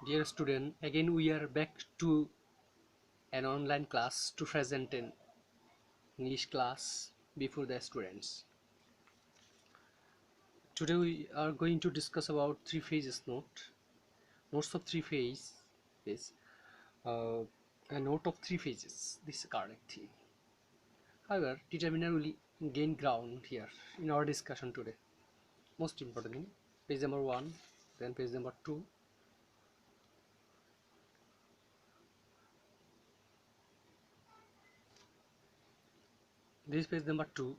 Dear student, again we are back to an online class to present an English class before the students. Today we are going to discuss about three phases notes of three phase is a note of three phases. This is correct thing. However, determiner will gain ground here in our discussion today. Most importantly, page number 1, then page number 2. This page number 2.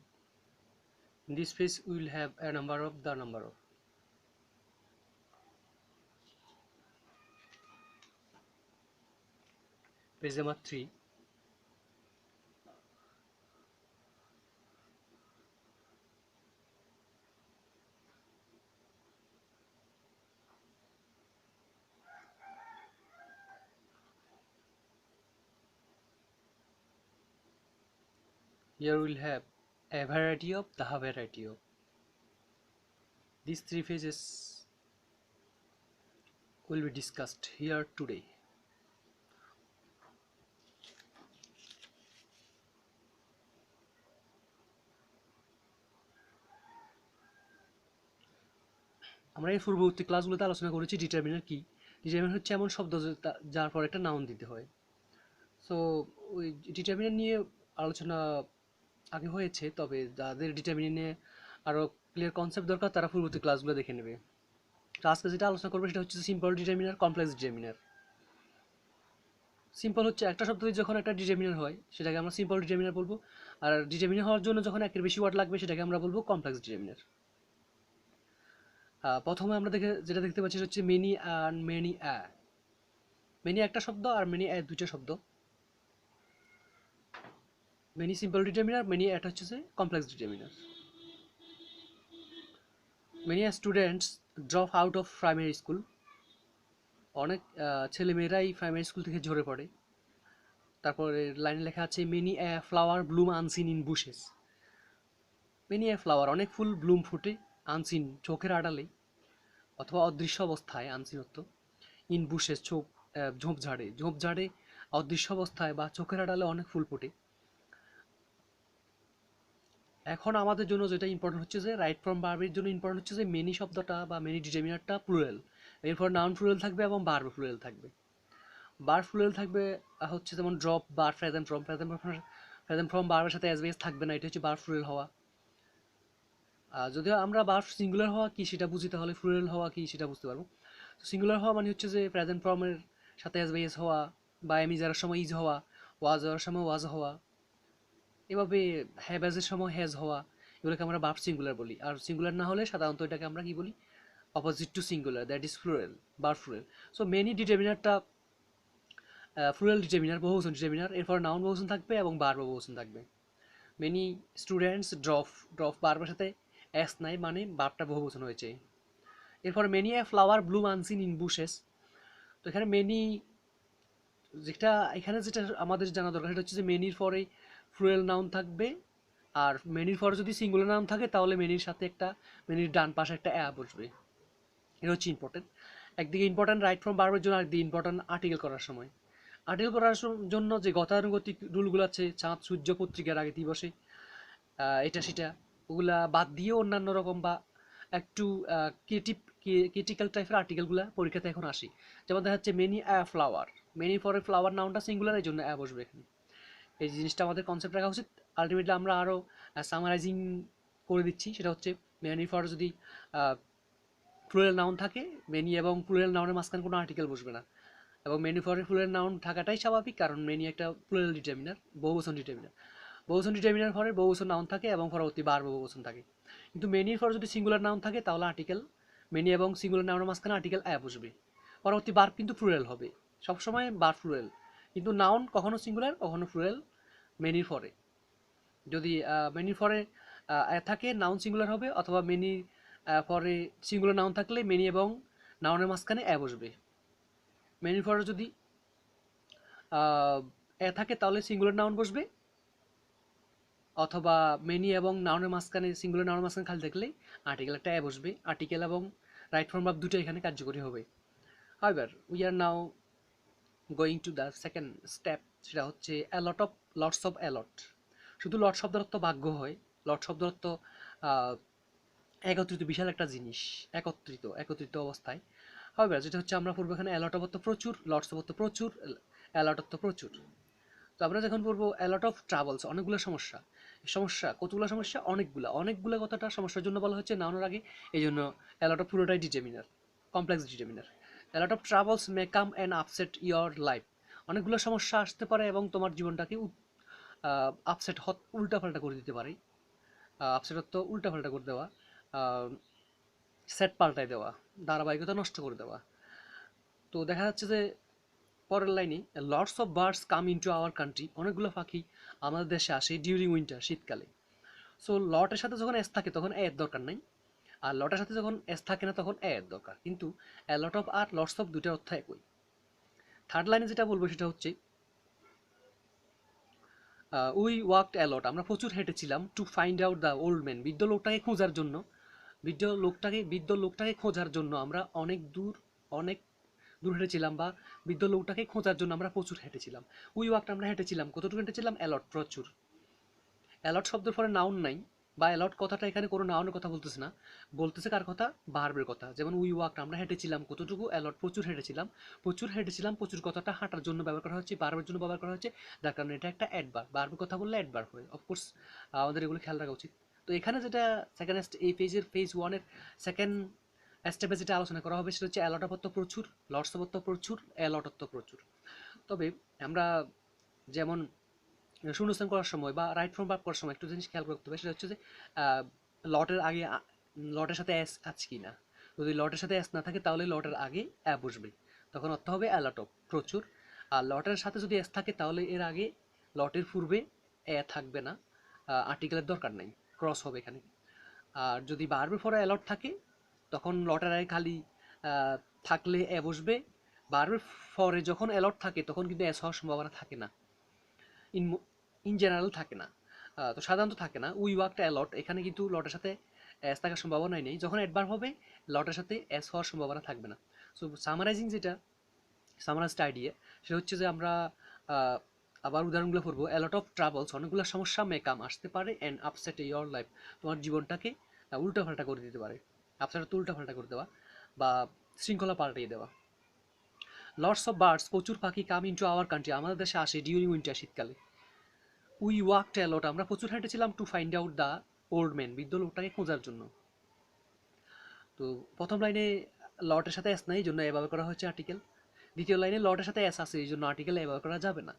In this page we will have a number of the number of. Page number 3. Here we'll have a variety of the variety of. These three phases will be discussed here today. আমরা এই পূর্ববর্তী ক্লাসগুলোতে আলোচনা করেছি determiner কি। Determiner হচ্ছে এমন শব্দ যার পর একটা নাউন দিতে হয়। সো ওই ডিটারমিনার নিয়ে আলোচনা আগে হয়েছে, তবে যাদের ডিটারমিনার নিয়ে আরও ক্লিয়ার কনসেপ্ট দরকার তারা পূর্ববর্তী ক্লাসগুলো দেখে নেবে। তো আজকে যেটা আলোচনা করবো সেটা হচ্ছে simple determiner, complex determiner. Simple হচ্ছে একটা শব্দ দিয়ে যখন একটা ডিটারমিনার হয় সেটাকে আমরা সিম্পল ডিটারমিনার বলবো, আর ডিটারমিনার হওয়ার জন্য যখন একের বেশি ওয়ার্ড লাগবে সেটাকে আমরা বলবো কমপ্লেক্স ডিটারমিনার। প্রথমে আমরা যেটা দেখতে পাচ্ছি হচ্ছে many and many a. Many একটা শব্দ আর মেনি অ্যা দুইটা শব্দ। মেনি সিম্পল ডিটারমিনার, মেনি অ্যাটা হচ্ছে complex determiner. Many students drop out of primary school. অনেক ছেলেমেয়েরাই প্রাইমারি স্কুল থেকে ঝরে পড়ে। তারপরে লাইনে লেখা আছে many a flower bloom unseen in bushes. Many a flower, অনেক ফুল ব্লুম ফুটে, আনসিন চোখের আড়ালে অথবা অদৃশ্য অবস্থায়, আনসিনত্ব, ইন বুশেস ঝোপঝাড়ে অদৃশ্য অবস্থায় বা চোখের আড়ালে অনেক ফুল ফোটে। এখন আমাদের জন্য যেটা ইম্পর্টেন্ট হচ্ছে যে রাইট ফ্রম ভার্বের জন্য ইম্পর্টেন্ট হচ্ছে যে মেনি শব্দটা বা মেনি ডিটারমিনারটা প্লুরাল, এরপর নাউন প্লুরাল থাকবে এবং ভার্ব প্লুরাল থাকবে। ভার্ব প্লুরাল থাকবে হচ্ছে যেমন ড্রপ, বার, প্রেজেন্ট ফ্রম ভার্বের সাথে অ্যাজ বেস থাকবে না, এটা হচ্ছে ভার্ব প্লুরাল হওয়া। যদিও আমরা ভার্ব সিঙ্গুলার হওয়া কি সেটা বুঝি, তাহলে প্লুরাল হওয়া কি সেটা বুঝতে পারবো। সিঙ্গুলার হওয়া মানে হচ্ছে যে প্রেজেন্ট ফর্মের সাথে অ্যাজ বেস হওয়া, বা এম ইজ এর সময় ইজ হওয়া, ওয়াজ এর সময় ওয়াজ হওয়া, এভাবে হ্যাভ এর সময় হ্যাজ হওয়া, এগুলোকে আমরা ভার্ব সিঙ্গুলার বলি। আর সিঙ্গুলার না হলে সাধারণত এটাকে আমরা কি বলি, opposite to singular, that is plural, verb plural. So many ডিটারমিনারটা প্লুরাল ডিটারমিনার, বহুবচন ডিটারমিনার, এরপর নাউন বহুবচন থাকবে এবং ভার্ব বহুবচন থাকবে। মেনি স্টুডেন্টস ড্রপ ভার্বের সাথে এস নাই, মানে ভার্বটা বহুবচন হয়েছে। এরপর many a flower bloom unseen in bushes. তো এখানে মেনি যেটা আমাদের জানা দরকার সেটা হচ্ছে যে মেনির পরে প্লুরাল নাউন থাকবে, আর মেনির পরে যদি সিঙ্গুলার নাউন থাকে তাহলে মেনির সাথে মেনির ডান পাশে একটা অ্যা বসবে। এটা হচ্ছে ইম্পর্টেন্ট। একদিকে ইম্পর্টেন্ট রাইট ফ্রম ভার্বের জন্য, আরেকদিকে ইম্পর্টেন্ট আর্টিকেল করার সময়। আর্টিকেল করার জন্য যে গতানুগতিক রুলগুলো আছে, চাঁদ সূর্য পত্রিকার আগে দিবসে, এটা সেটা, ওগুলা বাদ দিয়ে অন্যান্য রকম বা একটু ক্রিটিক্যাল টাইপের আর্টিকেলগুলো পরীক্ষাতে এখন আসি। যেমন দেখা যাচ্ছে many a flower, many ফরের flower নাউনটা singular, এই জন্য অ্যা বসবে এখানে। এই জিনিসটা আমাদের কনসেপ্ট রাখা উচিত। আলটিমেটলি আমরা আরও সামারাইজিং করে দিচ্ছি, সেটা হচ্ছে মেনি ফর যদি প্লুরাল নাউন থাকে, মেনি এবং প্লুরাল নাউনের মাঝখানে কোনো আর্টিকেল বসবে না, এবং মেনি ফরের প্লুরাল নাউন থাকাটাই স্বাভাবিক, কারণ মেনি একটা প্লুরাল ডিটারমিনার, বহুবচন ডিটারমিনার। বহুবচন ডিটারমিনার পরে বহুবচন নাউন থাকে এবং পরবর্তী ভার্ব বহুবচন থাকে। কিন্তু মেনির পরে যদি সিঙ্গুলার নাউন থাকে তাহলে আর্টিকেল, মেনি এবং সিঙ্গুলার নাউনের মাঝখানে আর্টিকেল অ্যা বসবে। পরবর্তী ভার্ব কিন্তু প্লুরাল হবে, সবসময় ভার্ব প্লুরাল, কিন্তু নাউন কখনো সিঙ্গুলার কখনো প্লুরাল মেনির পরে। যদি মেনির পরে থাকে নাউন সিঙ্গুলার হবে, অথবা মেনির পরে সিঙ্গুলার নাউন থাকলে মেনি এবং নাউনের মাঝখানে অ্যা বসবে। মেনির পরে যদি অ্যা থাকে তাহলে সিঙ্গুলার নাউন বসবে, অথবা মেনি এবং নাউনের মাঝখানে, সিঙ্গুলার নাউনের মাঝখানে খালি থাকলে আর্টিকেল একটা অ্যা বসবে। আর্টিকেল এবং রাইট ফর্ম ভার্ব দুটো এখানে কার্যকরী হবে। However, we are now going to the second step, সেটা হচ্ছে a lot of lots of a lot. শুধু লট শব্দের অর্থ ভাগ্য হয়, লট শব্দের অর্থ একত্রিত, বিশাল একটা জিনিস, একত্রিত অবস্থায়। হবে যেটা হচ্ছে আমরা পড়বো এখানে অ্যালট অফ অর্থ প্রচুর, লটস অফ অর্থ প্রচুর, অ্যালট অর্থ প্রচুর। তো আমরা যখন পড়বো অ্যালট অফ ট্রাভেলস, অনেকগুলো সমস্যা, সমস্যা কতগুলো সমস্যা, অনেকগুলো কথাটা সমস্যার জন্য বলা হচ্ছে নাউনের আগে, এই জন্য অ্যালট অফ পুরোটাই determiner, complex determiner. A lot of travels may come and upset your life, অনেকগুলো সমস্যা আসতে পারে এবং তোমার জীবনটাকে আপসেট উল্টাপাল্টা করে দিতে পারে। আপসেট অর্থ উল্টাপাল্টা করে দেওয়া, সেট পাল্টাই দেওয়া, ধারাবাহিকতা নষ্ট করে দেওয়া। তো দেখা যাচ্ছে যে পরের লাইনে lots of birds come into our country, অনেকগুলো পাখি আমাদের দেশে আসে ডিউরিং উইন্টার, শীতকালে। সো লটের সাথে যখন এস থাকে তখন এর দরকার নাই, আর লটের সাথে যখন এস থাকে না তখন এর দরকার, কিন্তু lot of are lots of দুইটার অর্থ একই। থার্ড লাইনে যেটা বলবো সেটা হচ্ছে উই ওয়াকড অ্যালট, আমরা প্রচুর হেঁটেছিলাম, to find out the old man, বৃদ্ধ লোকটাকে খোঁজার জন্য, বৃদ্ধ লোকটাকে খোঁজার জন্য আমরা অনেক দূর হেঁটেছিলাম, বা বৃদ্ধ লোকটাকে খোঁজার জন্য আমরা প্রচুর হেঁটেছিলাম। উই ওয়াকড আমরা হেঁটেছিলাম, কতটুকু হেঁটেছিলাম, অ্যালট প্রচুর। অ্যালট শব্দের পরে নাউন নাই, বা অ্যালট কথাটা এখানে কোনো নাউনের কথা বলতেছে না, বলতেছে কার কথা, ভার্বের কথা। যেমন উই ওয়াকড আমরা হেঁটেছিলাম কতটুকু, অ্যালট প্রচুর হেঁটেছিলাম। প্রচুর কথাটা হাঁটার জন্য ব্যবহার করা হচ্ছে, ভার্বের জন্য ব্যবহার করা হচ্ছে, যার কারণে এটা একটা অ্যাডভার্ব, ভার্বের কথা বললে অ্যাডভার্ব হয়। অফকোর্স আমাদের এগুলো খেয়াল রাখা উচিত। তো এখানে যেটা সেকেন্ড এই ফেজ ওয়ানের সেকেন্ড স্টেপে যেটা আলোচনা করা হবে সেটা হচ্ছে অ্যালট অফ অর্থ প্রচুর, লটস অফ অর্থ প্রচুর, অ্যালট অর্থ প্রচুর। তবে আমরা যেমন শূন্যস্থান করার সময় বা রাইট ফ্রম ভার্ব করার সময় একটু জিনিস খেয়াল করতে হবে, সেটা হচ্ছে যে লটের আগে লটের সাথে এস আছে কি না। যদি লটের সাথে এস না থাকে তাহলে লটের আগে অ্যা বসবে, তখন অর্থ হবে অ্যালট অফ প্রচুর। আর লটের সাথে যদি এস থাকে তাহলে এর আগে লটের পূর্বে এ থাকবে না, আর্টিকেলের দরকার নেই, ক্রস হবে এখানে। আর যদি ভার্বের পরে অ্যালট থাকে তখন লটের আগে খালি থাকলে এ বসবে। ভার্বের পরে যখন অ্যালট থাকে তখন কিন্তু এস হওয়ার সম্ভাবনা থাকে না, ইন ইন জেনারেল থাকে না। তো সাধারণত থাকে না। উই ওয়ার্কড অ্যালট, এখানে কিন্তু লটের সাথে এস থাকার সম্ভাবনাই নেই, যখন অ্যাডভার্ব হবে লটের সাথে এস হওয়ার সম্ভাবনা থাকবে না। সো সামারাইজড আইডিয়া সেটা হচ্ছে যে আমরা আহ, আবার উদাহরণগুলো পড়বো। অ্যালট অফ ট্রাভেলস, অনেকগুলো সমস্যা মেকাম আসতে পারে, অ্যান্ড আপসেট ইয়োর লাইফ, তোমার জীবনটাকে উল্টাপাল্টা করে দিতে পারে। আপসেট তো উল্টাপাল্টা করে দেওয়া বা শৃঙ্খলা পাল্টিয়ে দেওয়া। লটস অফ বার্ডস, প্রচুর পাখি কাম ইনটু আওয়ার কান্ট্রি, আমাদের দেশে আসে ডিউরিং উইন্টার, শীতকালে। উই ওয়াকড অ্যালট, আমরা প্রচুর হেঁটেছিলাম, to find out the old man, বৃদ্ধ লোকটাকে খোঁজার জন্য। তো প্রথম লাইনে লটের সাথে এস নাই, এই জন্য এভাবে করা হচ্ছে আর্টিকেল। দ্বিতীয় লাইনে লটের সাথে এস আছে, এই জন্য আর্টিকেল এভাবে করা যাবে না।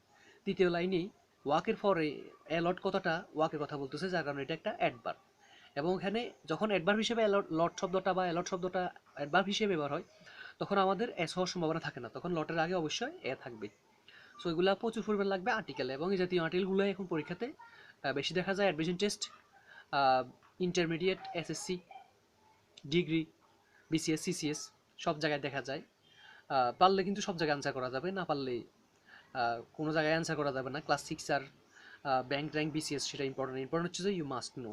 তৃতীয় লাইনে ওয়াকের পরে অ্যালট কথাটা ওয়াকের কথা বলতেছে, যার কারণে এটা একটা অ্যাডভার্ব। এবং এখানে যখন অ্যাডভার্ব হিসেবে লট শব্দটা বা অ্যালট শব্দটা অ্যাডভার্ব হিসেবে ব্যবহার হয় তখন আমাদের এস হওয়ার সম্ভাবনা থাকে না, তখন লটের আগে অবশ্যই এ থাকবে। সো এগুলা প্রচুর পরিমাণ লাগবে আর্টিকেল, এবং এই জাতীয় আর্টিকেলগুলো এখন পরীক্ষাতে বেশি দেখা যায় admission test, intermediate, SSC, degree, BCS, CCS, সব জায়গায় দেখা যায়। পারলে কিন্তু সব জায়গায় অ্যান্সার করা যাবে, না পারলে কোনো জায়গায় অ্যান্সার করা যাবে না। ক্লাস 6 আর ব্যাংক ট্যাঙ্ক বিসিএস সেটা ইম্পর্টেন্ট হচ্ছে যে you must know.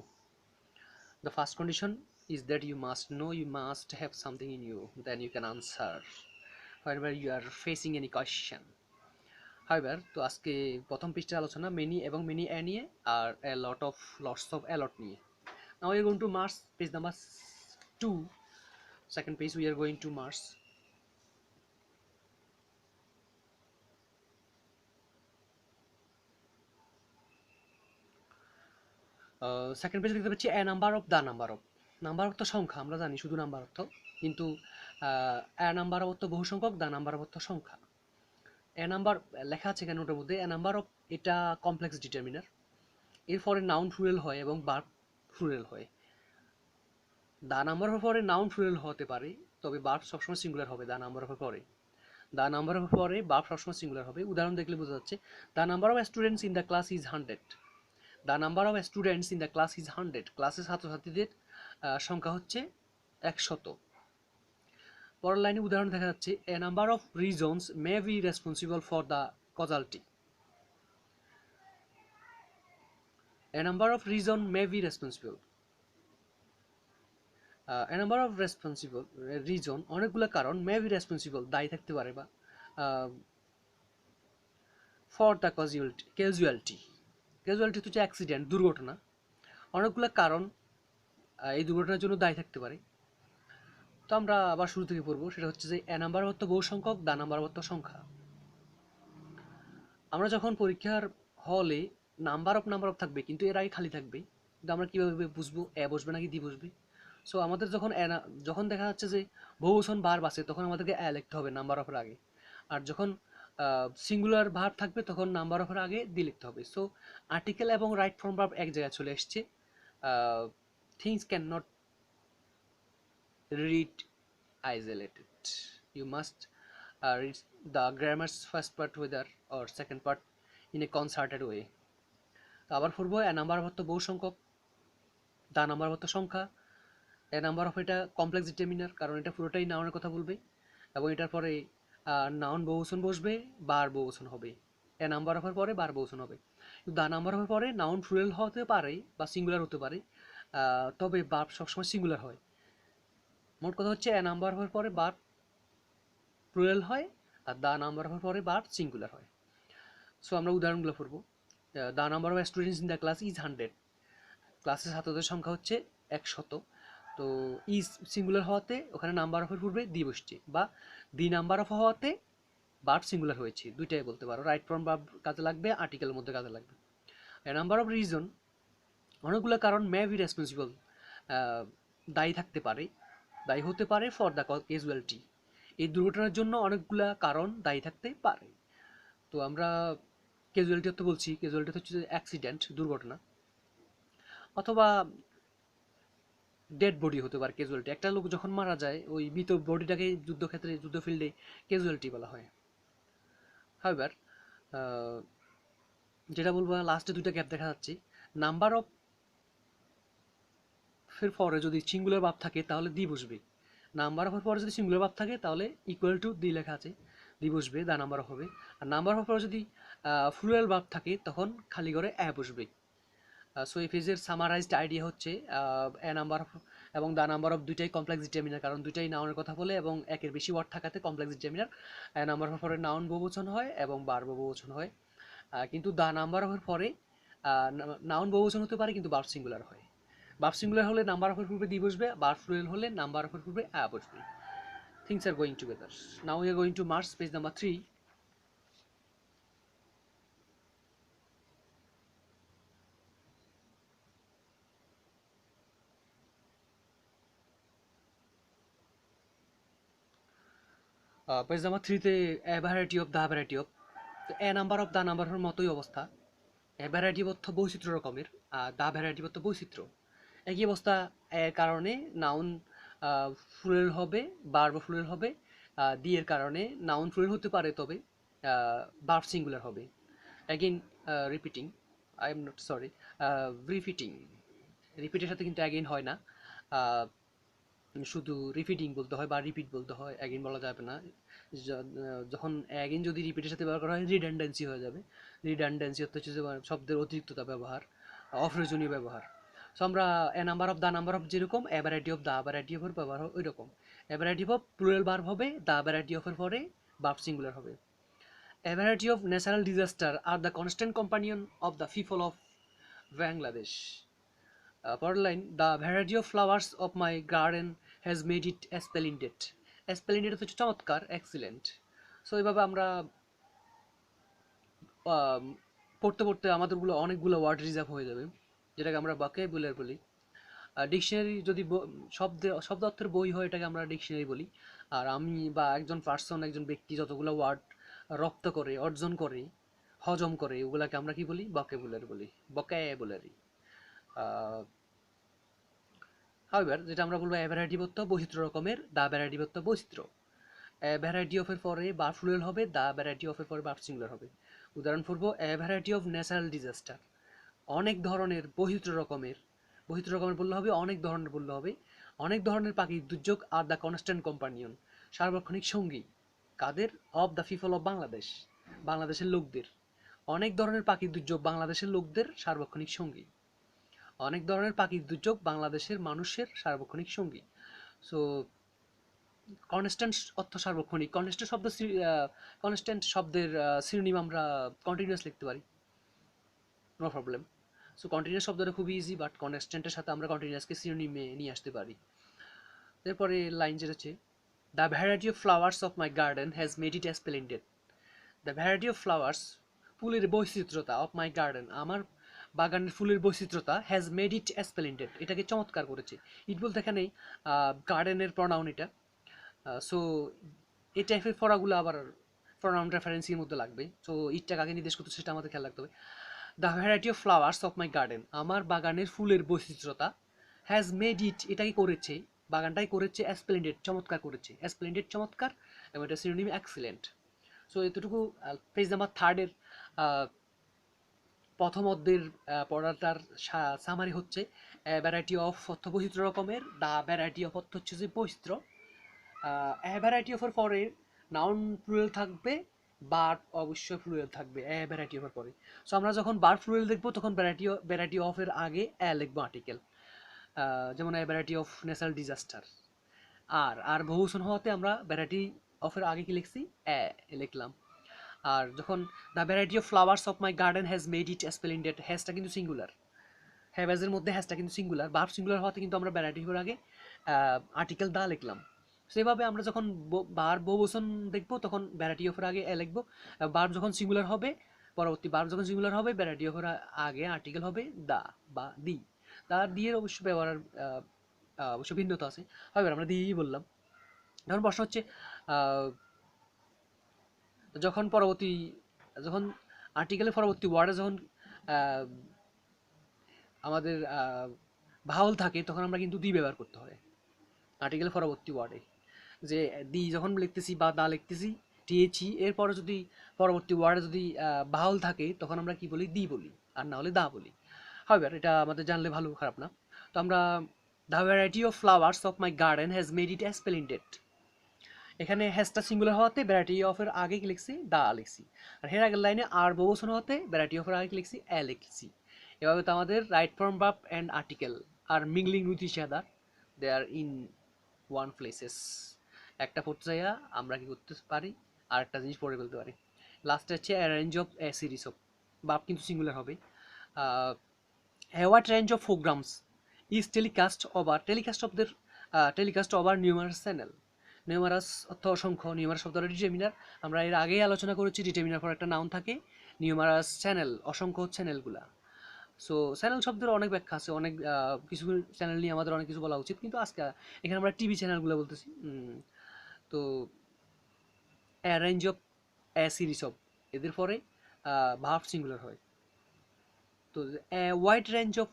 The first condition is that you must know, you must have something in you, then you can answer whenever you are facing any question. হাইবার, তো আজকে প্রথম পৃষ্ঠের আলোচনা মেনি এবং মেনি এ নিয়ে, আর a lot of lots of a lot নিয়ে। Now we are going to Mars, page number 2, second page we are going to Mars. Second পেজে দেখতে পাচ্ছি a number of, the number of. Number of তো সংখ্যা, আমরা জানি শুধু নাম্বার অর্থ, কিন্তু এ নাম্বার অফ তো বহু সংখ্যক, দা নাম্বার অফ তো সংখ্যা। এ নাম্বার লেখা আছে কেন ওটার মধ্যে, এ নাম্বার অফ এটা কমপ্লেক্স ডিটারমিনার, এরপরে নাউন প্লুরাল হয় এবং ভার্ব প্লুরাল হয়। দা নাম্বার অফ পরে নাউন প্লুরাল হতে পারে, তবে ভার্ব সবসময় সিঙ্গুলার হবে। দা নাম্বার অফ পরে, দা নাম্বার অফ পরে ভার্ব সবসময় সিঙ্গুলার হবে। উদাহরণ দেখলে বোঝা যাচ্ছে, the number of students in the class is 100, the number of students in the class is 100, ক্লাসের ছাত্রছাত্রীদের সংখ্যা হচ্ছে 100। পরের লাইনে উদাহরণ দেখা যাচ্ছে, a number of reasons may be responsible for the causality, a number of reason may be responsible, a number of responsible reason, অনেকগুলো কারণ, মে বি রেসপন্সিবল দায়ী থাকতে পারে, বা ফর দ্য ক্যাজুয়ালিটি ক্যাজুয়ালিটি হচ্ছে অ্যাক্সিডেন্ট, দুর্ঘটনা, অনেকগুলো কারণ এই দুর্ঘটনার জন্য দায়ী থাকতে পারে। তো আমরা আবার শুরু থেকে পড়বো, সেটা হচ্ছে যে এ নাম্বার অর্থ বহু সংখ্যক, দা নাম্বার অর্থ সংখ্যা। আমরা যখন পরীক্ষার হলে নাম্বার অফ থাকবে কিন্তু এর আগে খালি থাকবে, কিন্তু আমরা কীভাবে বুঝবো এ বসবে নাকি দি বসবে? সো আমাদের যখন যখন দেখা যাচ্ছে যে বহুবচন ভার্ব আছে তখন আমাদেরকে এ লিখতে হবে নাম্বার অফের আগে, আর যখন সিঙ্গুলার ভার্ব থাকবে তখন নাম্বার অফের আগে দি লিখতে হবে। সো আর্টিকেল এবং রাইট ফর্ম ভার্ব এক জায়গায় চলে এসছে। Things can not read isolated. You must read the grammar's first part whether or second part in a concerted way. তো আবার পড়বো, এ নাম্বার অর্থ বহু সংখ্যক, দা নাম্বার অর্থ সংখ্যা। এ নাম্বার অফ এটা কমপ্লেক্স ডিটারমিনার, কারণ এটা পুরোটাই নাউনের কথা বলবে এবং এটার পরে নাউন বহুবচন বসবে, বার বহুবচন হবে। এ নাম্বার অফের পরে বার বহুবচন হবে। দা নাম্বার অফের পরে নাউন প্লুরাল হতে পারে বা সিঙ্গুলার হতে পারে, তবে ভার্ব সবসময় সিঙ্গুলার হয়। মোট কথা হচ্ছে এ নাম্বার হওয়ার পরে বার প্লুরাল হয় আর দা নাম্বার হওয়ার পরে বার সিঙ্গুলার হয়। সো আমরা উদাহরণগুলো পড়বো। The number of students in the class is 100, ক্লাসের ছাত্রদের সংখ্যা হচ্ছে 100। তো ইজ সিঙ্গুলার হওয়াতে ওখানে নাম্বার অফের পূর্বে দি বসছে, বা দি নাম্বার অফ হওয়াতে বার সিঙ্গুলার হয়েছে, দুইটাই বলতে পারো। রাইট ফর্ম ভার্ব কাজে লাগবে, আর্টিকেলের মধ্যে কাজে লাগবে। এ নাম্বার অফ রিজন, অনেকগুলো কারণ মে বি রেসপন্সিবল দায়ী থাকতে পারে, দায়ী হতে পারে ফর দ্য ক্যাজুয়ালিটি, এই দুর্ঘটনার জন্য অনেকগুলা কারণ দায়ী থাকতে পারে। তো আমরা ক্যাজুয়ালিটি অর্থ বলছি, ক্যাজুয়ালিটি হচ্ছে অ্যাক্সিডেন্ট, দুর্ঘটনা, অথবা ডেড বডি হতে পারে ক্যাজুয়ালিটি। একটা লোক যখন মারা যায় ওই মৃত বডিটাকে যুদ্ধক্ষেত্রে যুদ্ধ ফিল্ডে ক্যাজুয়ালিটি বলা হয়। হাউএভার যেটা বলবো, লাস্টে দুইটা গ্যাপ দেখা যাচ্ছে। নাম্বার অফ এর পরে যদি সিঙ্গুলার ভার্ব থাকে তাহলে দি বসবে, নাম্বার অফের পরে যদি সিঙ্গুলার ভার্ব থাকে তাহলে ইকুয়াল টু দি লেখা আছে, দি বসবে, দা নাম্বার অফ হবে। আর নাম্বার অফের পরে যদি প্লুরাল ভার্ব থাকে তখন খালি করে এ বসবে। সো এই পেজের সামারাইজড আইডিয়া হচ্ছে এ নাম্বার অফ এবং দা নাম্বার অফ দুইটাই কমপ্লেক্স ডিটারমিনার, কারণ দুইটাই নাউনের কথা বলে এবং একের বেশি ওয়ার্ড থাকাতে কমপ্লেক্স ডিটারমিনার। এ নাম্বার অফের পরে নাউন বহুবচন হয় এবং বার বহুবচন হয়, কিন্তু দা নাম্বার অফের পরে নাউন বহুবচন হতে পারে কিন্তু ভার্ব সিঙ্গুলার হয়। ভার্ব সিঙ্গুলার হলে নাম্বার অফের পূর্বে দি বসবে, ভার্ব প্লুরাল হলে নাম্বার অফের পূর্বে আ বসবে। Things are going together. Now we are going to Mars, page number 3. Page number 3-তে a variety of the variety of, তো এ নাম্বার অফ দা নাম্বারের মতোই অবস্থা। এ ভ্যারাইটি অর্থ বৈচিত্র্য রকমের, আর দা ভ্যারাইটি অর্থ বৈচিত্র্য। একই অবস্থা, এর কারণে নাউন প্লুরাল হবে, ভার্ব প্লুরাল হবে, দি এর কারণে নাউন প্লুরাল হতে পারে তবে ভার্ব সিঙ্গুলার হবে। Again repeating, I am not sorry, repeating, রিপিটের সাথে কিন্তু অ্যাগেন হয় না, শুধু রিপিটিং বলতে হয় বা রিপিট বলতে হয়, অ্যাগেন বলা যাবে না। যখন অ্যাগেন যদি রিপিটের সাথে ব্যবহার করা হয় রিডান্ডেন্সি হয়ে যাবে। রিডান্ডেন্সি অর্থ হচ্ছে যে শব্দের অতিরিক্ততা ব্যবহার, অপ্রয়োজনীয় ব্যবহার। সো আমরা a number of the number of যেরকম a variety of the variety অফের ব্যবহার ওই রকম। A variety of plural verb হবে, দা ভ্যারাইটি অফের পরে ভার্ব সিঙ্গুলার হবে। A variety of natural disaster are the constant companion of the people of Bangladesh. পরের লাইন, the variety of flowers of my garden has made it splendid. Splendid হচ্ছে চমৎকার, excellent. So এইভাবে আমরা পড়তে পড়তে আমাদেরগুলো অনেকগুলো ওয়ার্ড রিজার্ভ হয়ে যাবে, যেটাকে আমরা ভোকাবুলারি বলি। ডিকশনারি যদি শব্দ অর্থের বই হয় এটাকে আমরা ডিকশনারি বলি। আর আমি বা একজন পার্সন, একজন ব্যক্তি যতগুলো ওয়ার্ড রপ্ত করে, অর্জন করে, হজম করে, ওগুলাকে আমরা কি বলি? ভোকাবুলারি বলি, ভোকাবুলারি। হাউএভার যেটা আমরা বলবো, এ ভ্যারাইটি অর্থ বৈচিত্র্য রকমের, দা ভ্যারাইটি অর্থ বৈচিত্র্য। এ ভ্যারাইটি অফ এর পরে ভার্ব প্লুরাল হবে, দা ভ্যারাইটি অফ এর পরে ভার্ব সিঙ্গুলার হবে। উদাহরণ পড়বো, এ ভ্যারাইটি অফ ন্যাচারাল ডিজাস্টার, অনেক ধরনের, বৈচিত্র্য রকমের, বৈচিত্র্য রকমের বললে হবে, অনেক ধরনের বললে হবে, অনেক ধরনের প্রাকৃতিক দুর্যোগ আর দ্য কনস্ট্যান্ট কম্পানিয়ন, সার্বক্ষণিক সঙ্গী, কাদের? Of the people of Bangladesh, বাংলাদেশের লোকদের। অনেক ধরনের প্রাকৃতিক দুর্যোগ বাংলাদেশের লোকদের সার্বক্ষণিক সঙ্গী, অনেক ধরনের প্রাকৃতিক দুর্যোগ বাংলাদেশের মানুষের সার্বক্ষণিক সঙ্গী। সো কনস্ট্যান্ট অর্থ সার্বক্ষণিক। কনস্ট্যান্ট শব্দের সিনোনিম আমরা কন্টিনিউয়াস লিখতে পারি, নো প্রবলেম। সো কন্টিনিউয়াস শব্দটা খুবই ইজি, বাট কনস্ট্যান্টের সাথে আমরা কন্টিনিউয়াসকে সিনোনিমে নিয়ে আসতে পারি। এরপরে লাইন যেটা হচ্ছে, the variety of flowers of my garden has made it splendid. The variety of flowers, ফুলের বৈচিত্র্যতা, অফ মাই গার্ডেন, আমার বাগানের ফুলের বৈচিত্র্যতা, হ্যাজ মেড ইট স্প্লেন্ডেড, এটাকে চমৎকার করেছে। ইট বলতে এখানে গার্ডেনের প্রনাউন এটা। সো এই টাইপের পড়াগুলো আবার প্রনাউন রেফারেন্সির মধ্যে লাগবে। সো ইটটা কাকে নির্দেশ করতে সেটা আমাদের খেয়াল রাখতে হবে। The variety of flowers of my garden, আমার বাগানের ফুলের বৈচিত্র্যতা, হ্যাজ মেড ইট, এটাই করেছে, বাগানটাই করেছে, স্প্লেন্ডেড, চমৎকার করেছে। স্প্লেন্ডেড চমৎকার, এবং এটা সিনোনিম এক্সিলেন্ট। সো এতটুকু পেজ নাম্বার 3 এর প্রথম অধ্যায়ের পড়াটার সামারি হচ্ছে ভ্যারাইটি অফ অর্থ বৈচিত্র্য রকমের, দ্য ভ্যারাইটি অফ অর্থ হচ্ছে যে বৈচিত্র্য, ভ্যারাইটি অফের পরে নাউন প্লুরাল থাকবে, বার্ব অবশ্যই প্লুরাল থাকবে ভ্যারাইটি অফের পরে। সো আমরা যখন বার্ব প্লুরাল দেখবো তখন ভ্যারাইটি অফের আগে লিখবো আর্টিকেল, যেমন ভ্যারাইটি অফ ন্যাচারাল ডিজাস্টার। আর বহুবচন হওয়াতে আমরা ভ্যারাইটি অফের আগে কি লিখছি, লিখলাম। আর যখন the variety of flowers of my garden has made it splendid, হ্যাজটা কিন্তু সিঙ্গুলার, হ্যাভেজের মধ্যে হ্যাজটা কিন্তু সিঙ্গুলার, বার্ব সিঙ্গুলার হওয়াতে কিন্তু আমরা ভ্যারাইটি অফের আগে আর্টিকেল দা লিখলাম। সেভাবে আমরা যখন বার্ব বহুবচন দেখবো তখন ভ্যারাইটি অফের আগে লিখবো, বার্ব যখন সিঙ্গুলার হবে, পরবর্তী বার্ব যখন সিঙ্গুলার হবে ভ্যারাইটি অফের আগে আর্টিকেল হবে দা বা দি। তার দিয়ে অবশ্য ব্যবহার অবশ্য ভিন্নতা আছে, হবে আমরা দিই বললাম। এখন প্রশ্ন হচ্ছে যখন আর্টিকেলের পরবর্তী ওয়ার্ডে যখন আমাদের ভাওয়াল থাকে তখন আমরা কিন্তু দি ব্যবহার করতে হয় আর্টিকেলের পরবর্তী ওয়ার্ডে। যে দি যখন লিখতেছি বা দা লিখতেছি টিএচই, এরপরে যদি পরবর্তী ওয়ার্ডে যদি ভাওয়াল থাকে তখন আমরা কি বলি, দি বলি, আর না হলে দা বলি। হবে, এটা আমাদের জানলে ভালো, খারাপ না। তো আমরা the variety of flowers of my garden has made it splendid, এখানে হ্যাজটা সিঙ্গুলার হওয়াতে ভ্যারাইটি অফের আগে কি লিখছি, দা লিখছি। আর এর আগের লাইনে আর বহুবচন হতে ভ্যারাইটি অফের আগে কি লিখছি, লিখছি। এভাবে তো আমাদের right form verb and article আর mingling with each other, they are in one places. একটা পড়তে চাইয়া আমরা কি করতে পারি, আর একটা জিনিস পড়ে ফেলতে পারি। লাস্টে হচ্ছে range of A series of, verb কিন্তু সিঙ্গুলার হবে। What range of programs is telecast over numerous channel. Numerous অর্থ অসংখ্য, নিউমারাস শব্দটা ডিটারমিনার, আমরা এর আগেই আলোচনা করেছি, ডিটারমিনার পর একটা নাউন থাকে, নিউমারাস চ্যানেল অসংখ্য চ্যানেলগুলা। সো চ্যানেল শব্দের অনেক ব্যাখ্যা আছে, অনেক কিছু চ্যানেল নিয়ে আমাদের অনেক কিছু বলা উচিত, কিন্তু আজকে এখানে আমরা টিভি চ্যানেলগুলো বলতেছি। তো রেঞ্জ অফ সিরিজ অফ, এদের পরে ভার্ব সিঙ্গুলার হয়। তো ওয়াইড রেঞ্জ অফ,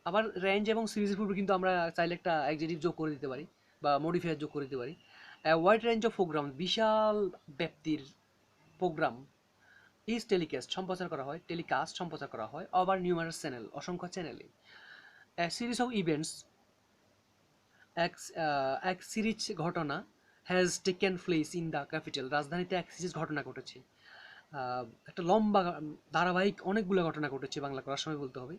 আবার রেঞ্জ এবং সিরিজের পূর্বে কিন্তু আমরা চাইলে একটা অ্যাডজেক্টিভ যোগ করে দিতে পারি বা মডিফায়ার যোগ করে দিতে পারি। ওয়াইড রেঞ্জ অফ প্রোগ্রাম, বিশাল ব্যাপ্তির প্রোগ্রাম, ইজ টেলিকাস্ট সম্প্রচার করা হয়, টেলিকাস্ট সম্প্রচার করা হয়, ওভার নিউমারাস চ্যানেল অসংখ্য চ্যানেলে। সিরিজ অফ ইভেন্টস, এক সিরিজ ঘটনা, has taken place in the capital, রাজধানীতে এক সিরিজ ঘটনা ঘটেছে। একটা লম্বা ধারাবাহিক অনেকগুলো ঘটনা ঘটেছে, বাংলা করার সময় বলতে হবে।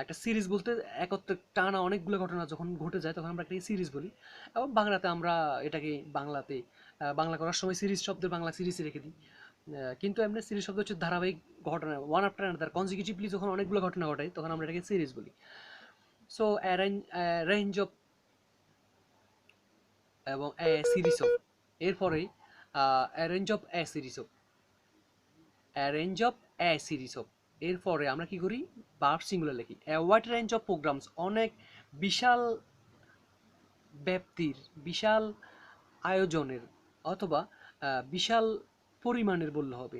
একটা সিরিজ বলতে একত্রে টানা অনেকগুলো ঘটনা যখন ঘটে যায় তখন আমরা এটাকে সিরিজ বলি, এবং বাংলাতে আমরা এটাকে বাংলা করার সময় সিরিজ শব্দের বাংলা সিরিজ রেখে দিই। কিন্তু এমনি সিরিজ শব্দ হচ্ছে ধারাবাহিক ঘটনা, ওয়ান আফটার অ্যানাদার কনজিকিউটিভলি যখন অনেকগুলো ঘটনা ঘটে তখন আমরা এটাকে সিরিজ বলি। সো রেঞ্জ অফ এবং সিরিজ অফ, এরপরে range of series of, range of series of, এরপরে আমরা কি করি, ভার্ব সিঙ্গুলার লিখি। ওয়াইড রেঞ্জ অফ প্রোগ্রামস, অনেক বিশাল ব্যাপ্তির, বিশাল আয়োজনের, অথবা বিশাল পরিমাণের বললে হবে।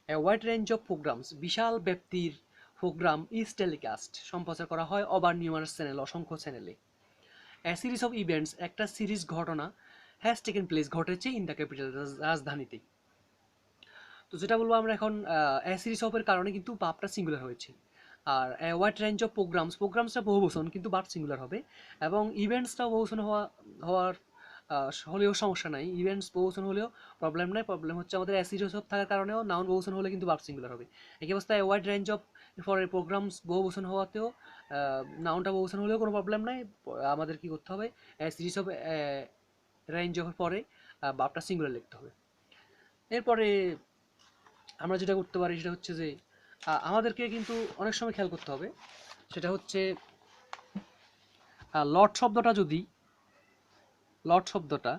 ওয়াইড রেঞ্জ অফ প্রোগ্রামস, বিশাল ব্যাপ্তির প্রোগ্রাম, ইজ টেলিকাস্ট সম্প্রচার করা হয়, ওভার নিউমারাস চ্যানেল অসংখ্য চ্যানেলে। সিরিজ অফ ইভেন্টস, একটা সিরিজ ঘটনা, হ্যাজ টেকেন প্লেস ঘটেছে, ইন দ্য ক্যাপিটাল রাজধানীতে। তো যেটা বলবো আমরা এখন, সিরিজ অফের কারণে কিন্তু ভার্বটা সিঙ্গুলার হয়েছে। আর ওয়াইড রেঞ্জ অফ প্রোগ্রামসটা বহুবচন কিন্তু ভার্ব সিঙ্গুলার হবে, এবং ইভেন্টসটাও বহুবচন হওয়ার হলেও সমস্যা নাই, ইভেন্টস বহুবচন হলেও প্রবলেম নাই। প্রবলেম হচ্ছে আমাদের অ্যাসিডস থাকার কারণেও নাউন বহুবচন হলে কিন্তু ভার্ব সিঙ্গুলার হবে। একই অবস্থায় wide range of for programs বহুবচন হওয়াতেও নাউনটা বহুবচন হলেও কোনো প্রবলেম নাই। আমাদের কি করতে হবে, সিরিজ অফ রেঞ্জ অফের পরে ভার্বটা সিঙ্গুলার লিখতে হবে। এরপরে আমরা যেটা করতে পারি সেটা হচ্ছে যে আমাদেরকে কিন্তু অনেক সময় খেয়াল করতে হবে, সেটা হচ্ছে লট শব্দটা যদি লট শব্দটা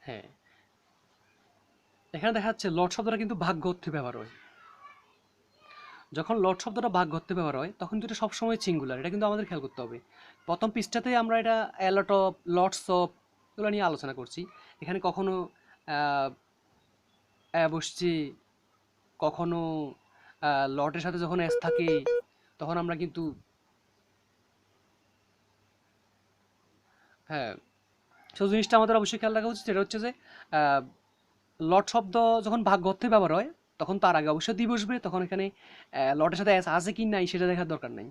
হ্যাঁ, এখানে দেখা যাচ্ছে লট শব্দটা কিন্তু ভাগ্য অর্থে ব্যবহার হয়। যখন লট শব্দটা ভাগ্য অর্থে ব্যবহার হয় তখন তো এটা সবসময় সিঙ্গুলার, এটা কিন্তু আমাদের খেয়াল করতে হবে। প্রথম পৃষ্ঠাতেই আমরা এটা অ্যালট অফ, লটস অফ এগুলো নিয়ে আলোচনা করছি। এখানে কখনো বসছি, কখনো লটের সাথে যখন এস থাকে তখন আমরা কিন্তু হ্যাঁ, সেই জিনিসটা আমাদের অবশ্যই খেয়াল রাখা উচিত। সেটা হচ্ছে যে লট শব্দ যখন ভাগ্য অর্থে ব্যবহার হয় তখন তার আগে অবশ্যই দি বসবে, তখন এখানে লটের সাথে আছে কি নাই সেটা দেখার দরকার নাই।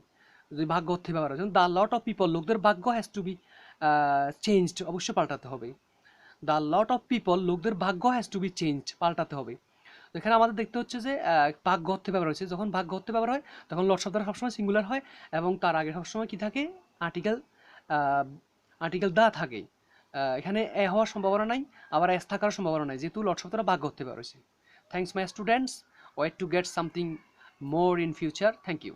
যদি ভাগ্য অর্থে ব্যবহার হয়, দ্য লট অফ পিপল, লোকদের ভাগ্য হ্যাজ টু বি চেঞ্জড, অবশ্যই পাল্টাতে হবে। দ্য লট অফ পিপল, লোকদের ভাগ্য হ্যাজ টু বি চেঞ্জড, পাল্টাতে হবে। এখানে আমাদের দেখতে হচ্ছে যে ভাগ্য অর্থে ব্যবহার হয়েছে, যখন ভাগ্য অর্থে ব্যবহার হয় তখন লট শব্দটা সবসময় সিঙ্গুলার হয় এবং তার আগে সবসময় কি থাকে, আর্টিকেল আর্টিকেল দা থাকে। এখানে এ হওয়ার সম্ভাবনা নাই, আবার এস থাকার সম্ভাবনা নাই, যেহেতু লট শব্দটা ভাগ্য হতে পারে। Thanks my students, wait to get something more in future. Thank you.